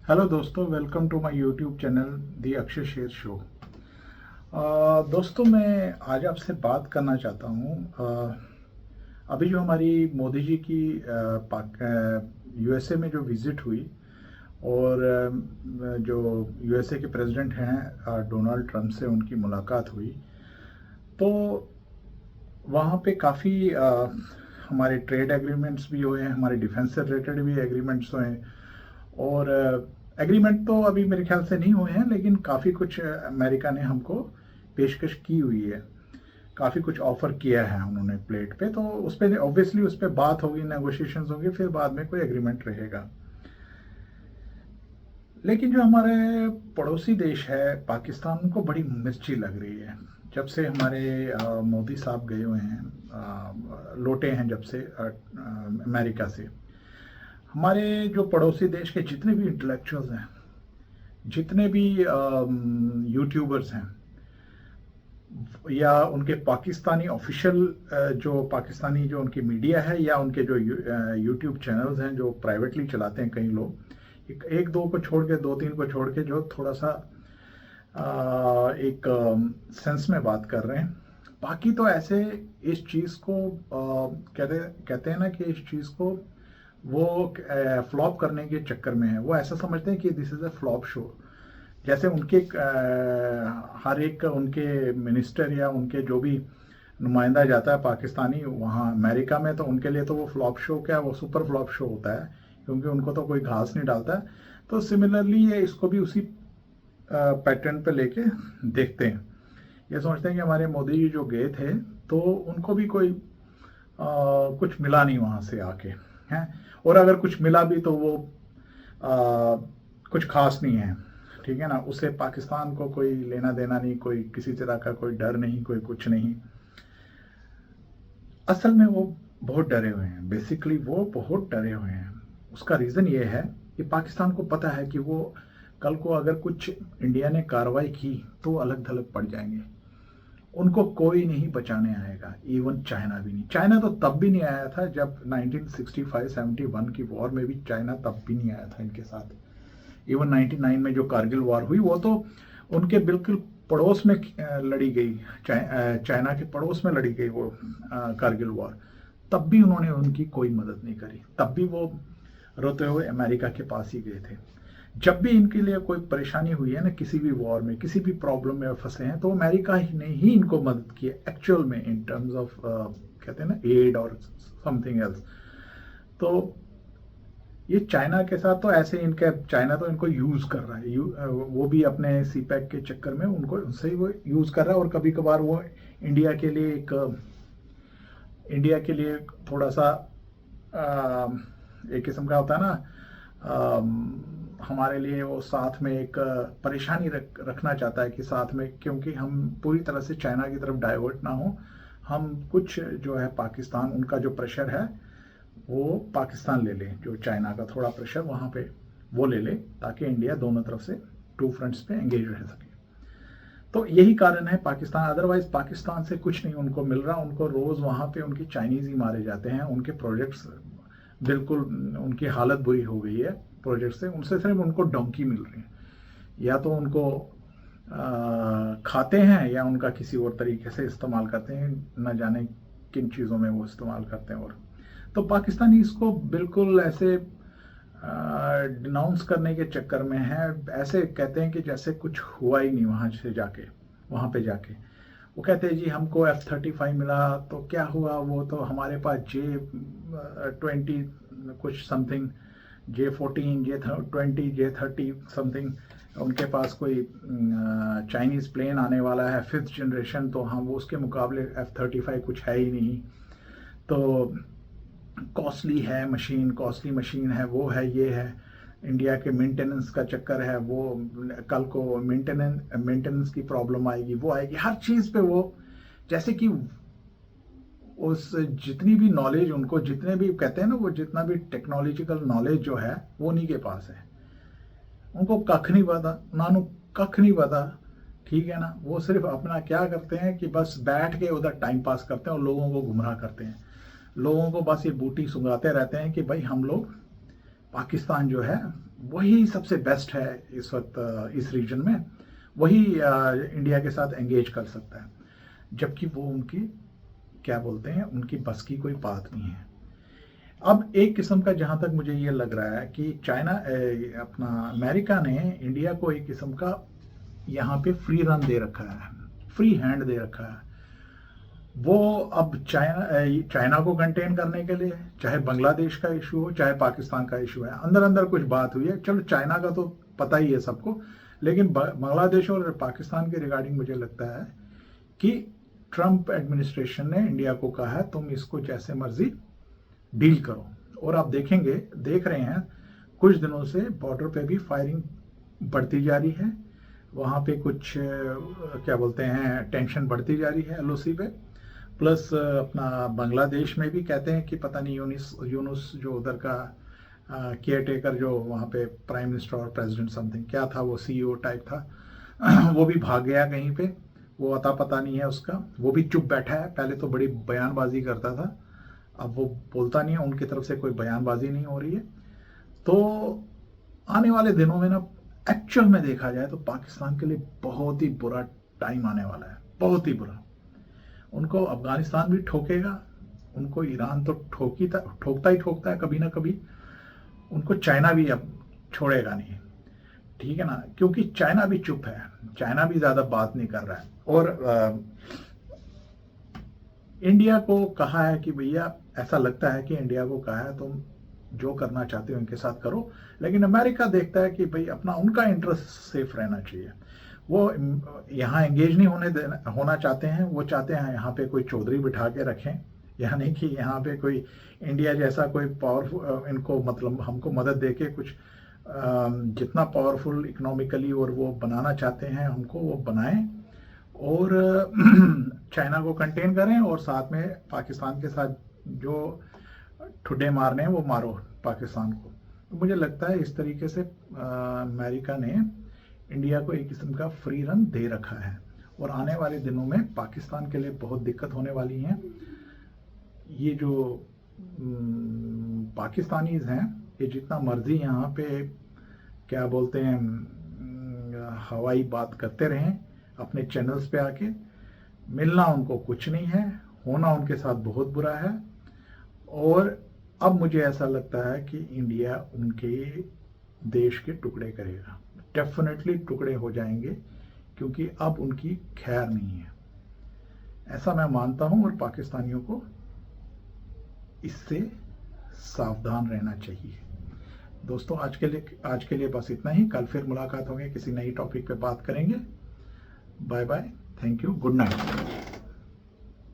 Hello दोस्तों, welcome to my YouTube channel the Akshay Sher show. दोस्तों, मैं आज आपसे बात करना चाहता हूँ। अभी जो हमारी मोदी जी की यूएसए में जो विज़िट हुई और जो यूएसए के प्रेसिडेंट हैं डोनाल्ड ट्रंप से उनकी मुलाकात हुई, तो वहाँ पे काफ़ी हमारे ट्रेड एग्रीमेंट्स भी हुए हैं, हमारे डिफेंस से रिलेटेड भी एग्रीमेंट्स हुए हैं। और एग्रीमेंट तो अभी मेरे ख्याल से नहीं हुए हैं, लेकिन काफ़ी कुछ अमेरिका ने हमको पेशकश की हुई है, काफ़ी कुछ ऑफर किया है उन्होंने प्लेट पे। तो उस पर ऑब्वियसली उस पर बात होगी, नेगोशिएशंस होंगे, फिर बाद में कोई एग्रीमेंट रहेगा। लेकिन जो हमारे पड़ोसी देश है पाकिस्तान, उनको बड़ी मिर्ची लग रही है जब से हमारे मोदी साहब गए हुए हैं, लौटे हैं जब से अमेरिका से। हमारे जो पड़ोसी देश के जितने भी इंटेलेक्चुअल्स हैं, जितने भी यूट्यूबर्स हैं, या उनके पाकिस्तानी ऑफिशियल जो पाकिस्तानी जो उनकी मीडिया है, या उनके जो यूट्यूब चैनल्स हैं जो प्राइवेटली चलाते हैं कई लोग, एक दो को छोड़ के, दो तीन को छोड़ के, जो थोड़ा सा एक सेंस में बात कर रहे हैं। बाकी तो ऐसे इस चीज़ को कहते हैं ना कि इस चीज़ को वो फ्लॉप करने के चक्कर में है। वो ऐसा समझते हैं कि this is a flop show. जैसे उनके हर एक उनके मिनिस्टर या उनके जो भी नुमाइंदा जाता है पाकिस्तानी वहाँ अमेरिका में, तो उनके लिए तो वो फ्लॉप शो क्या, वो सुपर फ्लॉप शो होता है, क्योंकि उनको तो कोई घास नहीं डालता है। तो सिमिलरली ये इसको भी उसी पैटर्न पे लेके देखते हैं। ये सोचते हैं कि हमारे मोदी जी जो गए थे तो उनको भी कोई कुछ मिला नहीं वहाँ से आके, हैं, और अगर कुछ मिला भी तो वो कुछ खास नहीं है, ठीक है ना। उससे पाकिस्तान को कोई लेना देना नहीं, कोई किसी तरह का कोई डर नहीं, कोई कुछ नहीं। असल में वो बहुत डरे हुए हैं, बेसिकली वो बहुत डरे हुए हैं। उसका रीज़न ये है कि पाकिस्तान को पता है कि वो कल को अगर कुछ इंडिया ने कार्रवाई की तो अलग थलग पड़ जाएंगे, उनको कोई नहीं बचाने आएगा, इवन चाइना भी नहीं। चाइना तो तब भी नहीं आया था जब 1965-71 की वॉर में भी चाइना तब भी नहीं आया था इनके साथ। इवन 99 में जो कारगिल वॉर हुई, वो तो उनके बिल्कुल पड़ोस में लड़ी गई, चाइना के पड़ोस में लड़ी गई वो कारगिल वॉर। तब भी उन्होंने उनकी कोई मदद नहीं करी, तब भी वो रोते हुए अमेरिका के पास ही गए थे। जब भी इनके लिए कोई परेशानी हुई है ना, किसी भी वॉर में, किसी भी प्रॉब्लम में फंसे हैं, तो अमेरिका ने ही इनको मदद की है एक्चुअल में, इन टर्म्स ऑफ कहते हैं ना एड और समथिंग एल्स। तो ये चाइना के साथ तो ऐसे इनके, चाइना तो इनको यूज कर रहा है, वो भी अपने सीपैक के चक्कर में उनको उनसे ही वो यूज कर रहा है। और कभी कभार वो इंडिया के लिए थोड़ा सा एक किस्म का होता है ना, हमारे लिए वो साथ में एक परेशानी रखना चाहता है कि साथ में, क्योंकि हम पूरी तरह से चाइना की तरफ डाइवर्ट ना हो, हम कुछ जो है पाकिस्तान, उनका जो प्रेशर है वो पाकिस्तान ले ले, जो चाइना का थोड़ा प्रेशर वहाँ पे वो ले ले, ताकि इंडिया दोनों तरफ से टू फ्रंट्स पे एंगेज रह सके। तो यही कारण है पाकिस्तान, अदरवाइज पाकिस्तान से कुछ नहीं उनको मिल रहा। उनको रोज़ वहाँ पे उनकी चाइनीज़ ही मारे जाते हैं, उनके प्रोजेक्ट्स बिल्कुल, उनकी हालत बुरी हो गई है प्रोजेक्ट से। उनसे सिर्फ उनको डोंकी मिल रही है, या तो उनको खाते हैं या उनका किसी और तरीके से इस्तेमाल करते हैं, न जाने किन चीज़ों में वो इस्तेमाल करते हैं। और तो पाकिस्तानी इसको बिल्कुल ऐसे डिनाउंस करने के चक्कर में है, ऐसे कहते हैं कि जैसे कुछ हुआ ही नहीं वहाँ पे जाके वो कहते हैं जी हमको F-35 मिला तो क्या हुआ, वो तो हमारे पास J-20 कुछ something, J-14, J-20, J-30 something, उनके पास कोई चाइनीज़ प्लेन आने वाला है 5th जनरेशन, तो हम वो उसके मुकाबले F-35 कुछ है ही नहीं। तो कॉस्टली मशीन है, वो है, ये है, इंडिया के मेंटेनेंस का चक्कर है, वो कल को मेंटेनेंस की प्रॉब्लम आएगी, वो आएगी, हर चीज़ पे वो, जैसे कि उस जितनी भी नॉलेज उनको, जितने भी कहते हैं ना, वो जितना भी टेक्नोलॉजिकल नॉलेज जो है वो उन्हीं के पास है। उनको कख नहीं पता, नानू कख नहीं पता, ठीक है ना। वो सिर्फ अपना क्या करते हैं कि बस बैठ के उधर टाइम पास करते हैं और लोगों को गुमराह करते हैं। लोगों को बस ये बूटी सुंगाते रहते हैं कि भाई हम लोग पाकिस्तान जो है वही सबसे बेस्ट है इस वक्त इस रीजन में, वही इंडिया के साथ एंगेज कर सकता है, जबकि वो उनकी क्या बोलते हैं, उनकी बस की कोई बात नहीं है। अब एक किस्म का जहां तक मुझे ये लग रहा है कि चाइना अपना अमेरिका ने इंडिया को एक किस्म का यहाँ पे फ्री रन दे रखा है, फ्री हैंड दे रखा है। वो अब चाइना को कंटेन करने के लिए, चाहे बांग्लादेश का इशू हो चाहे पाकिस्तान का इशू है, अंदर अंदर कुछ बात हुई है, चलो चाइना का तो पता ही है सबको, लेकिन बांग्लादेश और पाकिस्तान के रिगार्डिंग मुझे लगता है कि ट्रंप एडमिनिस्ट्रेशन ने इंडिया को कहा है तुम इसको जैसे मर्जी डील करो। और आप देख रहे हैं कुछ दिनों से बॉर्डर पे भी फायरिंग बढ़ती जा रही है, वहाँ पे कुछ क्या बोलते हैं टेंशन बढ़ती जा रही है एलओसी पे। प्लस अपना बांग्लादेश में भी कहते हैं कि पता नहीं यूनुस जो उधर का केयर टेकर जो वहाँ पे प्राइम मिनिस्टर और प्रेसिडेंट समथिंग क्या था, वो सीईओ टाइप था वो भी भाग गया कहीं पे, वो अता पता नहीं है उसका, वो भी चुप बैठा है। पहले तो बड़ी बयानबाजी करता था, अब वो बोलता नहीं है, उनकी तरफ से कोई बयानबाजी नहीं हो रही है। तो आने वाले दिनों में ना एक्चुअल में देखा जाए तो पाकिस्तान के लिए बहुत ही बुरा टाइम आने वाला है, बहुत ही बुरा। उनको अफगानिस्तान भी ठोकेगा, उनको ईरान तो ठोकता ही ठोकता है कभी ना कभी, उनको चाइना भी अब छोड़ेगा नहीं, ठीक है ना, क्योंकि चाइना भी चुप है, चाइना भी ज्यादा बात नहीं कर रहा है। और इंडिया को कहा है कि भैया, ऐसा लगता है कि इंडिया को कहा है तुम जो करना चाहते हो उनके साथ करो, लेकिन अमेरिका देखता है कि भाई अपना उनका इंटरेस्ट सेफ रहना चाहिए, वो यहाँ एंगेज नहीं होना चाहते हैं, वो चाहते हैं यहाँ पे कोई चौधरी बिठा के रखें, यानी कि यहाँ पे कोई इंडिया जैसा कोई पावरफुल इनको मतलब हमको मदद दे के कुछ जितना पावरफुल इकोनॉमिकली और वो बनाना चाहते हैं हमको वो बनाएं, और चाइना को कंटेन करें, और साथ में पाकिस्तान के साथ जो ठुड्डे मारने हैं वो मारो पाकिस्तान को। तो मुझे लगता है इस तरीके से अमेरिका ने इंडिया को एक किस्म का फ्री रन दे रखा है, और आने वाले दिनों में पाकिस्तान के लिए बहुत दिक्कत होने वाली है। ये जो पाकिस्तानीज हैं ये जितना मर्जी यहाँ पे क्या बोलते हैं हवाई बात करते रहें अपने चैनल्स पे आके, मिलना उनको कुछ नहीं है, होना उनके साथ बहुत बुरा है। और अब मुझे ऐसा लगता है कि इंडिया उनके देश के टुकड़े करेगा, डेफिनेटली टुकड़े हो जाएंगे, क्योंकि अब उनकी खैर नहीं है, ऐसा मैं मानता हूं। और पाकिस्तानियों को इससे सावधान रहना चाहिए। दोस्तों आज के लिए बस इतना ही, कल फिर मुलाकात होगी, किसी नई टॉपिक पे बात करेंगे। Bye bye, thank you, good night.